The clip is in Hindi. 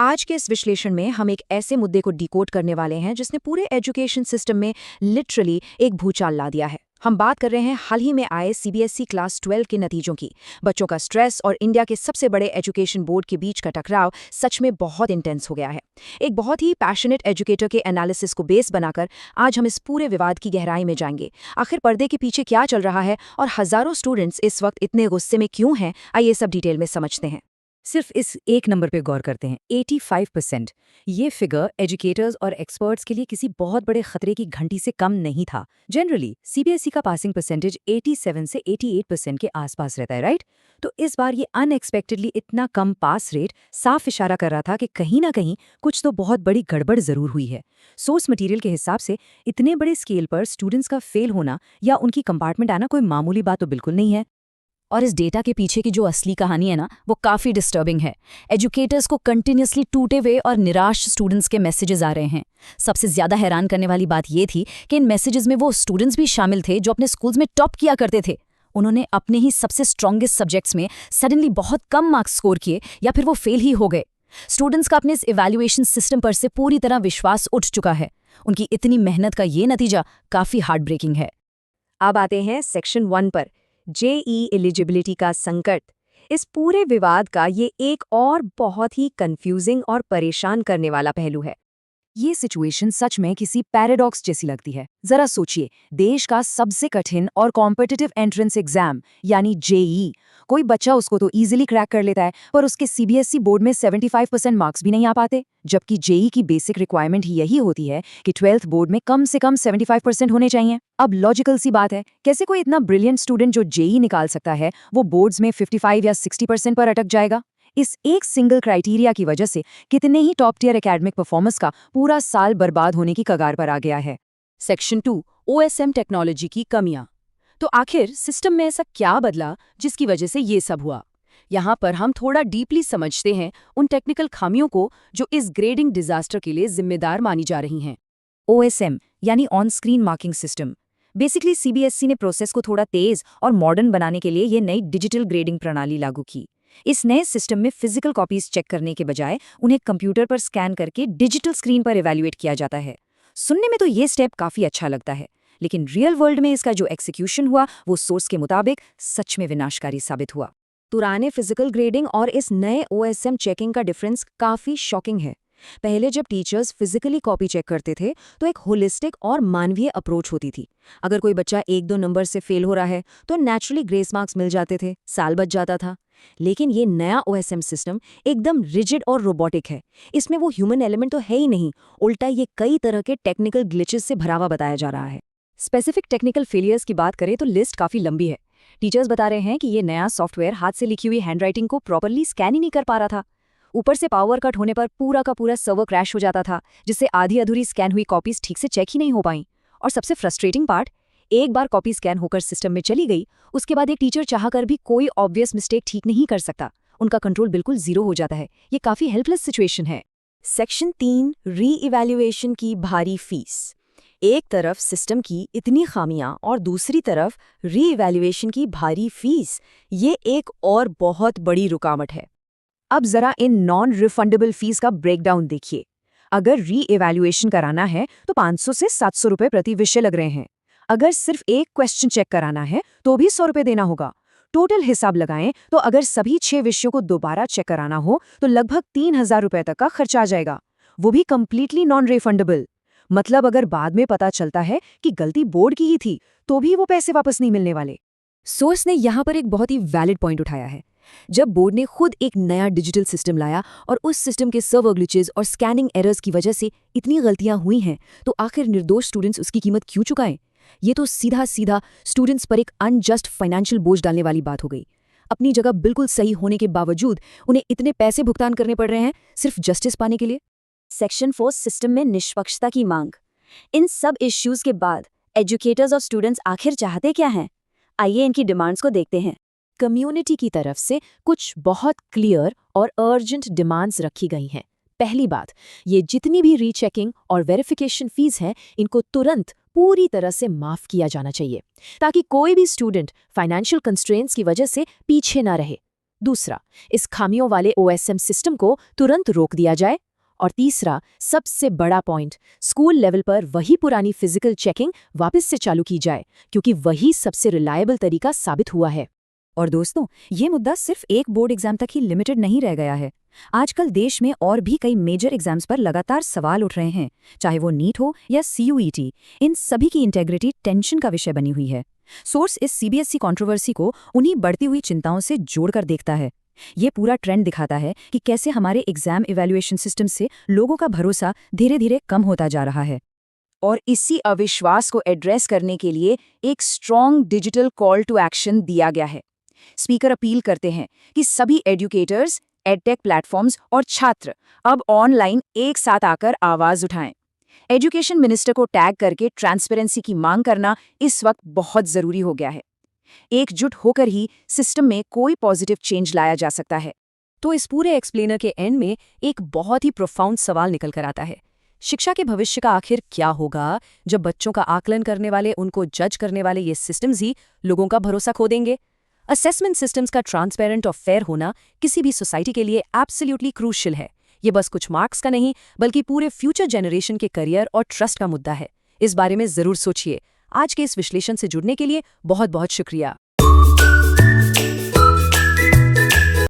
आज के इस विश्लेषण में हम एक ऐसे मुद्दे को डिकोड करने वाले हैं जिसने पूरे एजुकेशन सिस्टम में लिटरली एक भूचाल ला दिया है। हम बात कर रहे हैं हाल ही में आए सीबीएसई क्लास 12 के नतीजों की। बच्चों का स्ट्रेस और इंडिया के सबसे बड़े एजुकेशन बोर्ड के बीच का टकराव सच में बहुत इंटेंस हो गया है। एक बहुत ही पैशनेट एजुकेटर के एनालिसिस को बेस बनाकर आज हम इस पूरे विवाद की गहराई में जाएंगे। आखिर पर्दे के पीछे क्या चल रहा है और हजारों स्टूडेंट्स इस वक्त इतने गुस्से में क्यों हैं, आइए सब डिटेल में समझते हैं। सिर्फ इस एक नंबर पे गौर करते हैं, 85%। ये फिगर एजुकेटर्स और एक्सपर्ट्स के लिए किसी बहुत बड़े खतरे की घंटी से कम नहीं था। जनरली सीबीएसई का पासिंग परसेंटेज 87 से 88% के आसपास रहता है, राइट? तो इस बार ये अनएक्सपेक्टेडली इतना कम पास रेट साफ इशारा कर रहा था कि कहीं ना कहीं कुछ तो बहुत बड़ी गड़बड़ जरूर हुई है। सोर्स मटेरियल के हिसाब से इतने बड़े स्केल पर स्टूडेंट्स का फेल होना या उनकी कंपार्टमेंट आना कोई मामूली बात तो बिल्कुल नहीं है। और इस डेटा के पीछे की जो असली कहानी है ना, वो काफ़ी डिस्टर्बिंग है। एजुकेटर्स को कंटिन्यूसली टूटे हुए और निराश स्टूडेंट्स के मैसेजेस आ रहे हैं। सबसे ज़्यादा हैरान करने वाली बात ये थी कि इन मैसेजेस में वो स्टूडेंट्स भी शामिल थे जो अपने स्कूल्स में टॉप किया करते थे। उन्होंने अपने ही सबसे स्ट्रॉन्गेस्ट सब्जेक्ट्स में सडनली बहुत कम मार्क्स स्कोर किए या फिर वो फेल ही हो गए। स्टूडेंट्स का अपने इस इवैल्यूएशन सिस्टम पर से पूरी तरह विश्वास उठ चुका है। उनकी इतनी मेहनत का ये नतीजा काफ़ी हार्ट ब्रेकिंग है। अब आते हैं सेक्शन 1 पर, जेई एलिजिबिलिटी का संकट। इस पूरे विवाद का ये एक और बहुत ही कंफ्यूजिंग और परेशान करने वाला पहलू है। ये सिचुएशन सच में किसी पैराडॉक्स जैसी लगती है। जरा सोचिए, देश का सबसे कठिन और कॉम्पिटिटिव एंट्रेंस एग्जाम यानी जेई, कोई बच्चा उसको तो इजीली क्रैक कर लेता है, पर उसके सीबीएसई बोर्ड में 75% मार्क्स भी नहीं आ पाते। जबकि जेई की बेसिक रिक्वायरमेंट ही यही होती है कि 12th बोर्ड में कम से कम 75% होने चाहिए। अब लॉजिकल सी बात है, कैसे कोई इतना ब्रिलियंट स्टूडेंट जो जेई निकाल सकता है वो बोर्ड्स में 55 या 60% पर अटक जाएगा? इस एक सिंगल क्राइटेरिया की वजह से कितने ही टॉप टियर एकेडमिक परफॉर्मेंस का पूरा साल बर्बाद होने की कगार पर आ गया है। सेक्शन 2, ओएसएम टेक्नोलॉजी की कमियां। तो आखिर सिस्टम में ऐसा क्या बदला जिसकी वजह से ये सब हुआ? यहाँ पर हम थोड़ा डीपली समझते हैं उन टेक्निकल खामियों को जो इस ग्रेडिंग डिजास्टर के लिए जिम्मेदार मानी जा रही हैं। ओएसएम यानी on screen marking system. Basically CBSE ने प्रोसेस को थोड़ा तेज और मॉडर्न बनाने के लिए ये नई डिजिटल ग्रेडिंग प्रणाली लागू की। इस नए सिस्टम में फिजिकल कॉपीज चेक करने के बजाय उन्हें कंप्यूटर पर स्कैन करके डिजिटल स्क्रीन पर इवैल्यूएट किया जाता है। सुनने में तो ये स्टेप काफी अच्छा लगता है, लेकिन रियल वर्ल्ड में इसका जो एक्सिक्यूशन हुआ वो सोर्स के मुताबिक सच में विनाशकारी साबित हुआ। पुराने फिजिकल ग्रेडिंग और इस नए ओएसएम चेकिंग का डिफरेंस काफी शॉकिंग है। पहले जब टीचर्स फिजिकली कॉपी चेक करते थे तो एक होलिस्टिक और मानवीय अप्रोच होती थी। अगर कोई बच्चा 1-2 नंबर से फेल हो रहा है तो नेचुरली ग्रेस मार्क्स मिल जाते थे, साल बच जाता था। लेकिन ये नया ओएसएम सिस्टम एकदम रिजिड और रोबोटिक है। इसमें वो ह्यूमन एलिमेंट तो है ही नहीं, उल्टा ये कई तरह के टेक्निकल ग्लिचेस से भरा हुआ बताया जा रहा है। स्पेसिफिक टेक्निकल फेलियर्स की बात करें तो लिस्ट काफी लंबी है। टीचर्स बता रहे हैं कि ये नया सॉफ्टवेयर हाथ से लिखी हुई हैंडराइटिंग को प्रॉपरली स्कैन ही नहीं कर पा रहा था। ऊपर से पावर कट होने पर पूरा का पूरा सर्वर क्रैश हो जाता था, जिससे आधी अधूरी स्कैन हुई कॉपीज ठीक से चेक ही नहीं हो पाई। और सबसे फ्रस्ट्रेटिंग पार्ट, एक बार कॉपी स्कैन होकर सिस्टम में चली गई, उसके बाद एक टीचर चाहकर भी कोई ऑब्वियस मिस्टेक ठीक नहीं कर सकता। उनका कंट्रोल बिल्कुल जीरो हो जाता है। ये काफी हेल्पलेस सिचुएशन है। सेक्शन 3, री-इवैल्यूएशन की भारी फीस। एक तरफ सिस्टम की इतनी खामियां और दूसरी तरफ री-इवैल्यूएशन की भारी फीस, ये एक और बहुत बड़ी रुकावट है। अब जरा इन नॉन रिफंडेबल फीस का ब्रेकडाउन देखिए। अगर री एवैल्यूएशन कराना है तो 500 से 700 रुपए प्रति विषय लग रहे हैं। अगर सिर्फ एक क्वेश्चन चेक कराना है तो भी 100 रुपए देना होगा। टोटल हिसाब लगाएं तो अगर सभी 6 विषयों को दोबारा चेक कराना हो तो लगभग 3000 रुपए तक का खर्चा आ जाएगा, वो भी कंप्लीटली नॉन रिफंडेबल। मतलब अगर बाद में पता चलता है कि गलती बोर्ड की ही थी तो भी वो पैसे वापस नहीं मिलने वाले। सोर्स ने यहाँ पर एक बहुत ही वैलिड पॉइंट उठाया है। जब बोर्ड ने खुद एक नया डिजिटल सिस्टम लाया और उस सिस्टम के सर्वर ग्लिचेस और स्कैनिंग एरर्स की वजह से इतनी गलतियां हुई हैं, तो आखिर निर्दोष स्टूडेंट्स उसकी कीमत क्यों चुकाएं? ये तो सीधा सीधा स्टूडेंट्स पर एक अनजस्ट फाइनेंशियल बोझ डालने वाली बात हो गई। अपनी जगह बिल्कुल सही होने के बावजूद उन्हें इतने पैसे भुगतान करने पड़ रहे हैं सिर्फ जस्टिस पाने के लिए। सेक्शन 4, सिस्टम में निष्पक्षता की मांग। इन सब इश्यूज के बाद एजुकेटर्स और स्टूडेंट्स आखिर चाहते क्या हैं? आइए इनकी डिमांड्स को देखते हैं। कम्युनिटी की तरफ से कुछ बहुत क्लियर और अर्जेंट डिमांड्स रखी गई हैं। पहली बात, ये जितनी भी रीचेकिंग और वेरिफिकेशन फीस हैं, इनको तुरंत पूरी तरह से माफ किया जाना चाहिए ताकि कोई भी स्टूडेंट फाइनेंशियल कंस्ट्रेंट्स की वजह से पीछे ना रहे। दूसरा, इस खामियों वाले OSM सिस्टम को तुरंत रोक दिया जाए। और तीसरा, सबसे बड़ा पॉइंट, स्कूल लेवल पर वही पुरानी फिजिकल चेकिंग वापस से चालू की जाए, क्योंकि वही सबसे रिलायबल तरीका साबित हुआ है। और दोस्तों, ये मुद्दा सिर्फ एक बोर्ड एग्जाम तक ही लिमिटेड नहीं रह गया है। आजकल देश में और भी कई मेजर एग्जाम्स पर लगातार सवाल उठ रहे हैं, चाहे वो नीट हो या CUET। इन सभी की इंटेग्रिटी टेंशन का विषय बनी हुई है। सोर्स इस CBSE कंट्रोवर्सी को उन्हीं बढ़ती हुई चिंताओं से जोड़कर देखता है। ये पूरा ट्रेंड दिखाता है कि कैसे हमारे एग्जाम इवैल्यूएशन सिस्टम से लोगों का भरोसा धीरे धीरे कम होता जा रहा है। और इसी अविश्वास को एड्रेस करने के लिए एक strong digital call to action दिया गया है। स्पीकर अपील करते हैं कि सभी एजुकेटर्स, एडटेक प्लेटफॉर्म्स और छात्र अब ऑनलाइन एक साथ आकर आवाज उठाएं। एजुकेशन मिनिस्टर को टैग करके ट्रांसपेरेंसी की मांग करना इस वक्त बहुत जरूरी हो गया है। एकजुट होकर ही सिस्टम में कोई पॉजिटिव चेंज लाया जा सकता है। तो इस पूरे एक्सप्लेनर के एंड में एक बहुत ही प्रोफाउंड सवाल निकल कर आता है। शिक्षा के भविष्य का आखिर क्या होगा जब बच्चों का आकलन करने वाले, उनको जज करने वाले ये सिस्टम्स ही लोगों का भरोसा खो देंगे? असेसमेंट सिस्टम्स का ट्रांसपेरेंट और फेयर होना किसी भी सोसाइटी के लिए एब्सोल्युटली क्रूशियल है। ये बस कुछ मार्क्स का नहीं, बल्कि पूरे फ्यूचर जनरेशन के करियर और ट्रस्ट का मुद्दा है। इस बारे में जरूर सोचिए। आज के इस विश्लेषण से जुड़ने के लिए बहुत बहुत शुक्रिया।